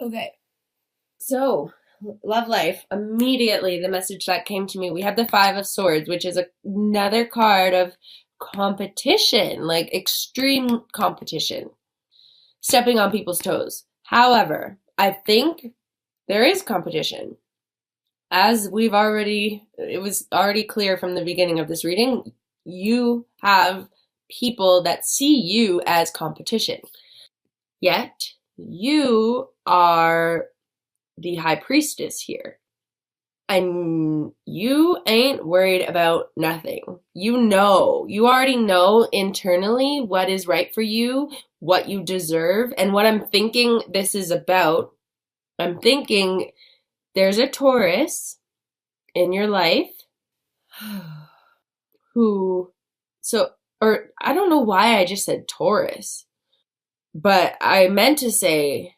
Okay. So, love life. Immediately, the message that came to me, we have the Five of Swords, which is another card of competition, like extreme competition, stepping on people's toes. However, I think there is competition. As it was already clear from the beginning of this reading, you have people that see you as competition. Yet, you are the high priestess here. And you ain't worried about nothing. You already know internally what is right for you, what you deserve, and what I'm thinking this is about. I'm thinking there's a Taurus in your life who, or I don't know why I just said Taurus, but I meant to say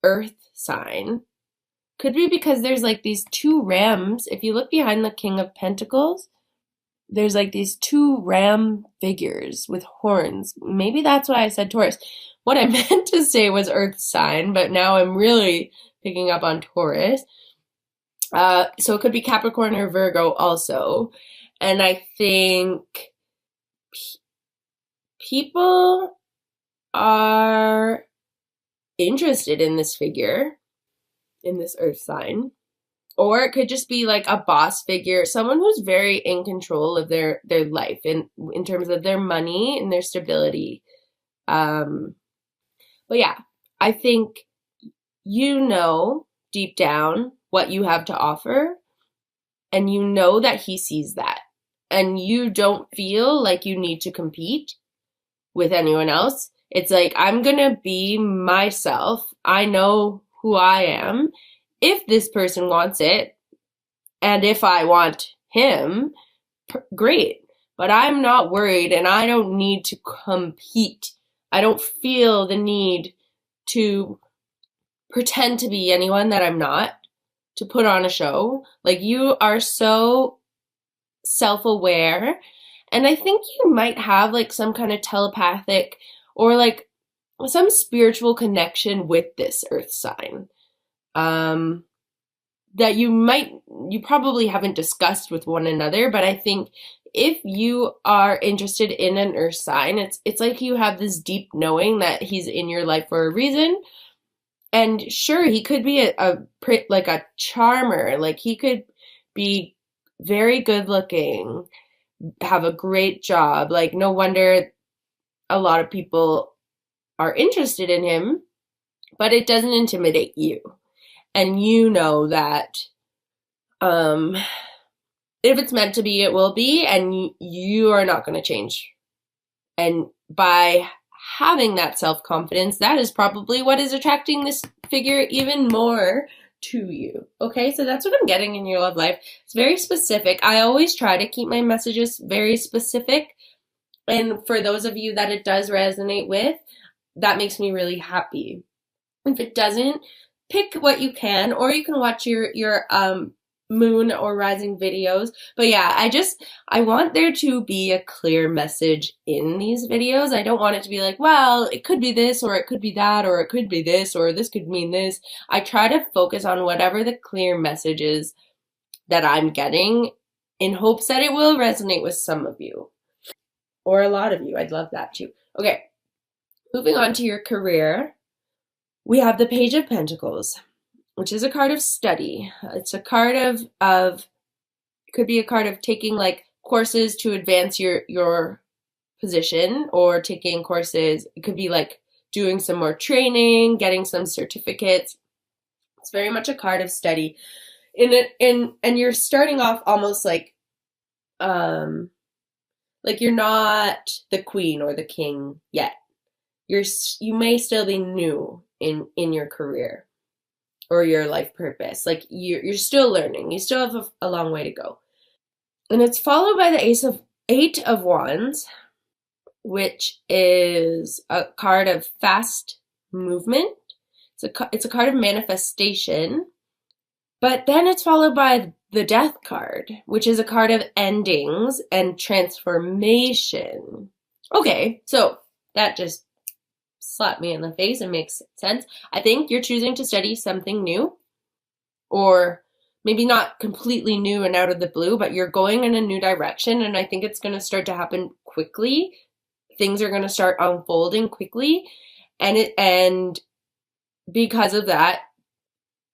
earth sign. Could be because there's like these two rams. If you look behind the King of Pentacles, there's like these two ram figures with horns. Maybe that's why I said Taurus. What I meant to say was earth sign, but now I'm really picking up on Taurus. So it could be Capricorn or Virgo also. And I think people are interested in this figure, in this earth sign. Or it could just be like a boss figure, someone who's very in control of their life in terms of their money and their stability. But yeah, I think you know deep down what you have to offer, and you know that he sees that. And you don't feel like you need to compete with anyone else. It's like, I'm gonna be myself. I know who I am. If this person wants it, and if I want him, great. But I'm not worried, and I don't need to compete. I don't feel the need to pretend to be anyone that I'm not, to put on a show. Like, you are so self-aware, and I think you might have like some kind of telepathic or like some spiritual connection with this earth sign. That you probably haven't discussed with one another, but I think if you are interested in an earth sign, it's like you have this deep knowing that he's in your life for a reason. And sure, he could be like a charmer, like he could be very good looking, have a great job. Like, no wonder a lot of people are interested in him, but it doesn't intimidate you. And you know that if it's meant to be, it will be, and you are not going to change. And by having that self-confidence, that is probably what is attracting this figure even more to you. Okay, so that's what I'm getting in your love life. It's very specific. I always try to keep my messages very specific. And for those of you that it does resonate with, that makes me really happy. If it doesn't, pick what you can, or you can watch your moon or rising videos. But yeah, I want there to be a clear message in these videos. I don't want it to be like, well, it could be this, or it could be that, or it could be this, or this could mean this. I try to focus on whatever the clear message is that I'm getting, in hopes that it will resonate with some of you, or a lot of you. I'd love that too. Okay, moving on to your career. We have the Page of Pentacles, which is a card of study. It's a card of could be a card of taking like courses to advance your position, or taking courses. It could be like doing some more training, getting some certificates. It's very much a card of study. And you're starting off almost like you're not the queen or the king yet. You may still be new in your career or your life purpose. Like, you're still learning. You still have a long way to go. And it's followed by the Eight of Wands, which is a card of fast movement. It's a card of manifestation. But then it's followed by the Death card, which is a card of endings and transformation. Okay, so that just slap me in the face and makes sense. I think you're choosing to study something new, or maybe not completely new and out of the blue, but you're going in a new direction. And I think it's going to start to happen quickly. Things are going to start unfolding quickly. And because of that,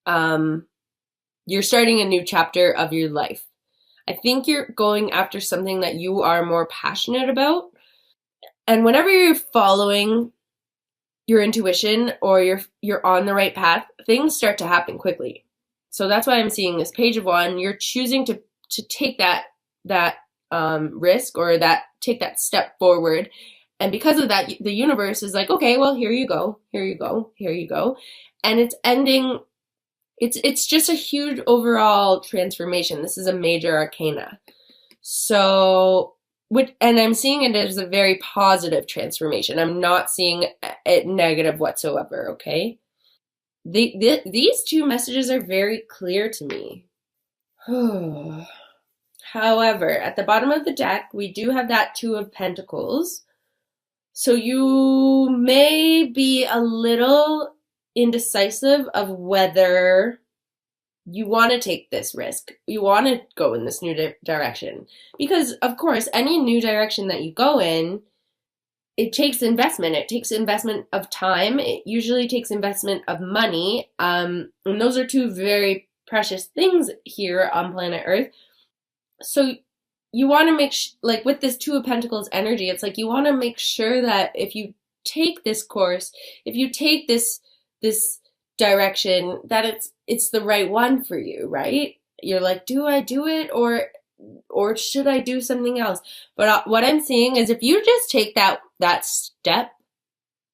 you're starting a new chapter of your life. I think you're going after something that you are more passionate about. And whenever you're following your intuition or you're on the right path, things start to happen quickly. So that's why I'm seeing this Page of Wands. You're choosing to take that risk, or take that step forward. And because of that, the universe is like, okay, well, here you go. And it's ending. It's just a huge overall transformation. This is a major arcana. So, and I'm seeing it as a very positive transformation. I'm not seeing it negative whatsoever, okay? These two messages are very clear to me. However, at the bottom of the deck, we do have that Two of Pentacles. So you may be a little indecisive of whether you want to take this risk. You want to go in this new direction. Because, of course, any new direction that you go in, it takes investment. It takes investment of time. It usually takes investment of money. And those are two very precious things here on planet Earth. So you want to make, like with this Two of Pentacles energy, it's like you want to make sure that if you take this course, if you take this direction, that it's the right one for you, right? You're like, do I do it, or should I do something else? But what I'm seeing is if you just take that step,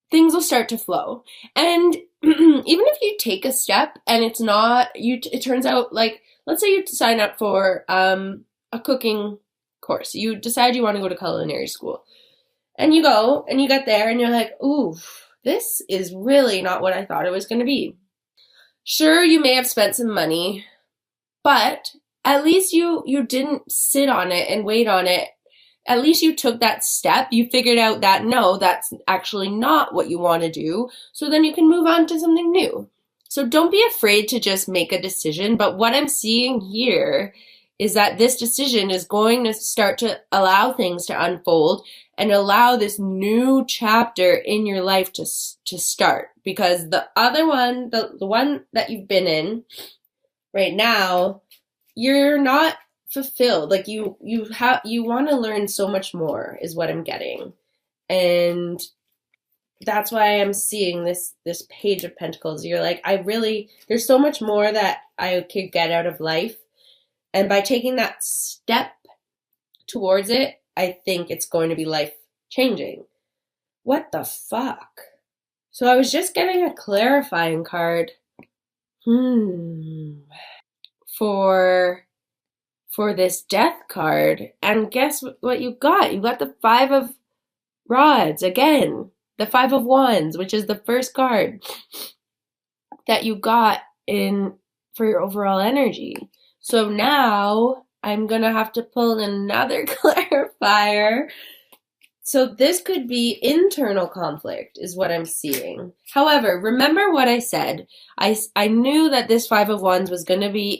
things will start to flow. And even if you take a step and it's not, it turns out, like, let's say you sign up for a cooking course. You decide you want to go to culinary school. And you go, and you get there, and you're like, ooh, this is really not what I thought it was going to be. Sure, you may have spent some money, but at least you didn't sit on it and wait on it. At least you took that step. You figured out that, no, that's actually not what you want to do. So then you can move on to something new. So don't be afraid to just make a decision. But what I'm seeing here is that this decision is going to start to allow things to unfold and allow this new chapter in your life to start. Because the other one, the one that you've been in right now, you're not fulfilled. Like you want to learn so much more is what I'm getting. And that's why I'm seeing this Page of Pentacles. You're like, there's so much more that I could get out of life. And by taking that step towards it, I think it's going to be life-changing. What the fuck? So I was just getting a clarifying card. For this Death card. And guess what you got? You got the Five of Rods again. The Five of Wands, which is the first card that you got for your overall energy. So now I'm going to have to pull another clarifier. So this could be internal conflict is what I'm seeing. However, remember what I said. I knew that this Five of Wands was going to be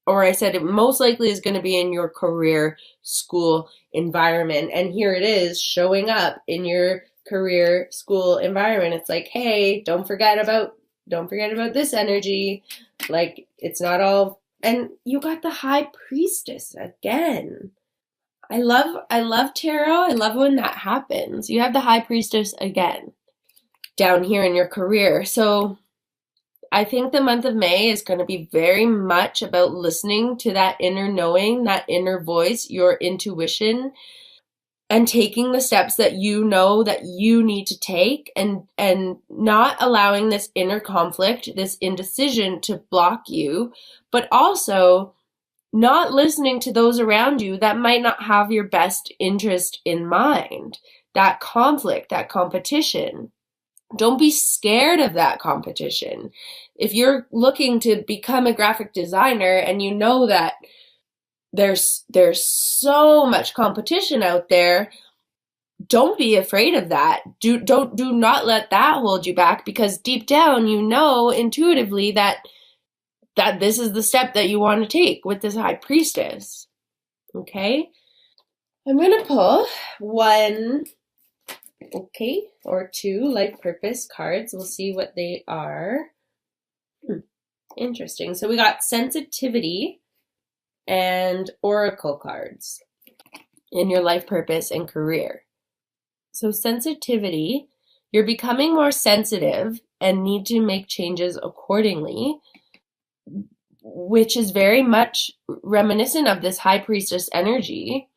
I said it most likely is going to be in your career school environment. And here it is showing up in your career school environment. It's like, hey, don't forget about this energy. Like, it's not all. And you got the High Priestess again. I love tarot. I love when that happens. You have the High Priestess again down here in your career. So I think the month of May is going to be very much about listening to that inner knowing, that inner voice, your intuition, and taking the steps that you know that you need to take, and not allowing this inner conflict, this indecision to block you, but also not listening to those around you that might not have your best interest in mind. That conflict, that competition. Don't be scared of that competition. If you're looking to become a graphic designer and you know that there's so much competition out there, don't be afraid of that. Do not let that hold you back, because deep down you know intuitively that this is the step that you want to take with this high priestess. Okay? I'm going to pull one, okay, or two life purpose cards. We'll see what they are. Interesting. So we got sensitivity and oracle cards in your life purpose and career. So sensitivity, you're becoming more sensitive and need to make changes accordingly, which is very much reminiscent of this high priestess energy.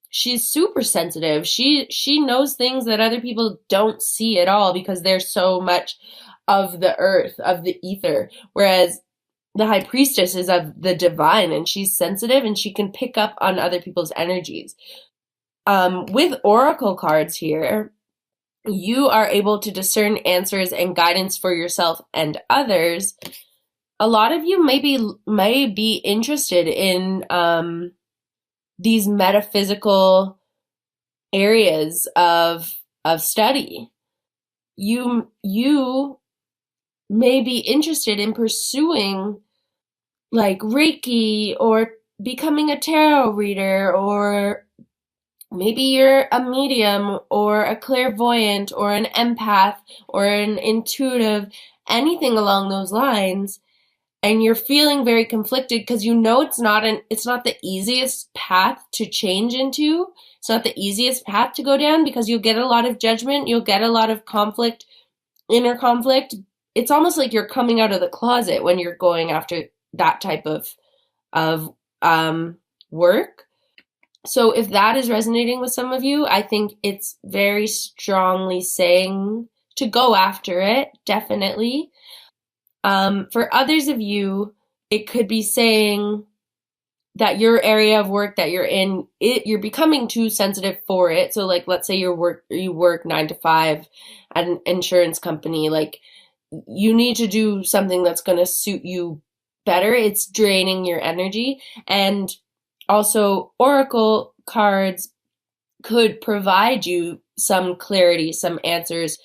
She's super sensitive. She knows things that other people don't see at all because they're so much of the earth, of the ether, whereas the high priestess is of the divine, and she's sensitive and she can pick up on other people's energies. With oracle cards here, you are able to discern answers and guidance for yourself and others. A lot of you may be interested in these metaphysical areas of study. You may be interested in pursuing like Reiki or becoming a tarot reader, or maybe you're a medium or a clairvoyant or an empath or an intuitive, anything along those lines, and you're feeling very conflicted because you know it's not the easiest path to change into. It's not the easiest path to go down because you'll get a lot of judgment, you'll get a lot of conflict, inner conflict. It's almost like you're coming out of the closet when you're going after that type of work. So if that is resonating with some of you, I think it's very strongly saying to go after it, definitely. For others of you, it could be saying that your area of work that you're in, you're becoming too sensitive for it. So like, let's say you work 9 to 5 at an insurance company, like you need to do something that's going to suit you better. It's draining your energy. And also oracle cards could provide you some clarity, some answers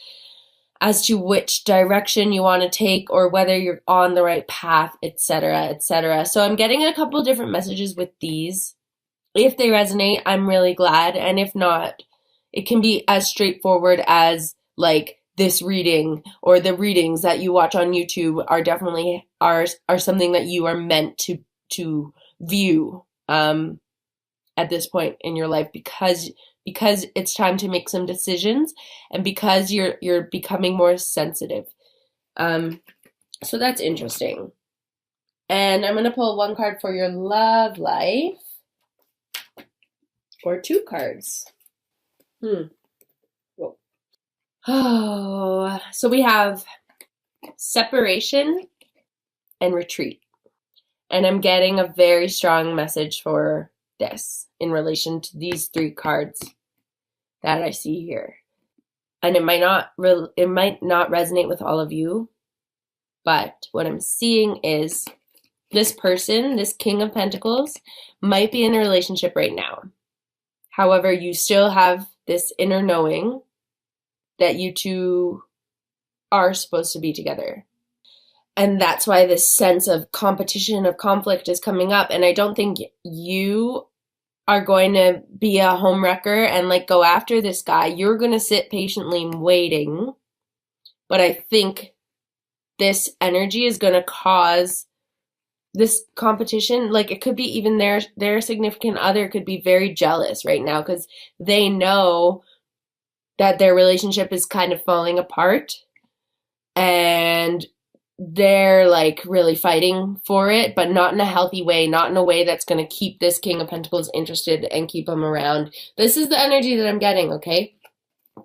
as to which direction you want to take or whether you're on the right path, etc., etc. So I'm getting a couple different messages with these. If they resonate, I'm really glad. And if not, it can be as straightforward as like this reading, or the readings that you watch on YouTube are definitely are something that you are meant to view at this point in your life, because it's time to make some decisions, and because you're becoming more sensitive. So that's interesting. And I'm going to pull one card for your love life, or two cards. Oh, so we have separation and retreat. And I'm getting a very strong message for this in relation to these three cards that I see here. And it might not resonate with all of you, but what I'm seeing is this person, this King of Pentacles, might be in a relationship right now. However, you still have this inner knowing that you two are supposed to be together. And that's why this sense of competition, of conflict is coming up. And I don't think you are going to be a homewrecker and like go after this guy. You're going to sit patiently waiting. But I think this energy is going to cause this competition. Like it could be even their significant other could be very jealous right now because they know that their relationship is kind of falling apart. And they're like really fighting for it, but not in a healthy way, not in a way that's going to keep this King of Pentacles interested and keep him around. This is the energy that I'm getting, okay?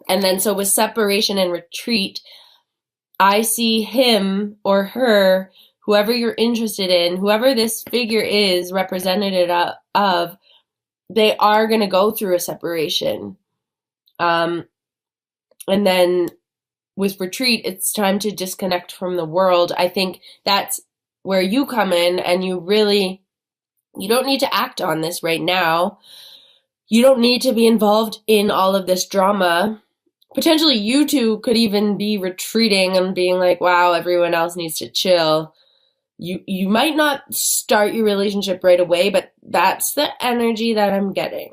And then so with separation and retreat, I see him or her, whoever you're interested in, whoever this figure is representative of, they are going to go through a separation. And then with retreat, it's time to disconnect from the world. I think that's where you come in, and you don't need to act on this right now. You don't need to be involved in all of this drama. Potentially you two could even be retreating and being like, wow, everyone else needs to chill. You might not start your relationship right away, but that's the energy that I'm getting.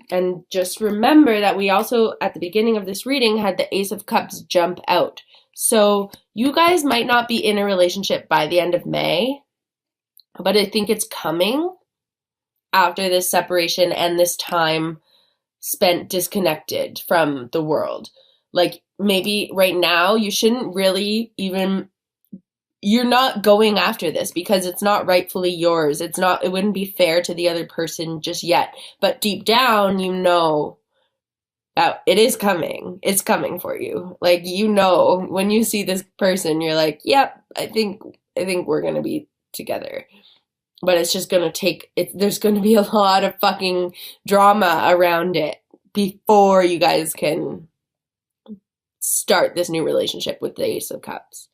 And just remember that we also, at the beginning of this reading, had the Ace of Cups jump out. So you guys might not be in a relationship by the end of May, but I think it's coming after this separation and this time spent disconnected from the world. Like, maybe right now you shouldn't really even, you're not going after this because it's not rightfully yours. It wouldn't be fair to the other person just yet. But deep down, you know that it is coming. It's coming for you. Like, you know, when you see this person, you're like, yep, I think we're going to be together. But it's just going to there's going to be a lot of fucking drama around it before you guys can start this new relationship with the Ace of Cups.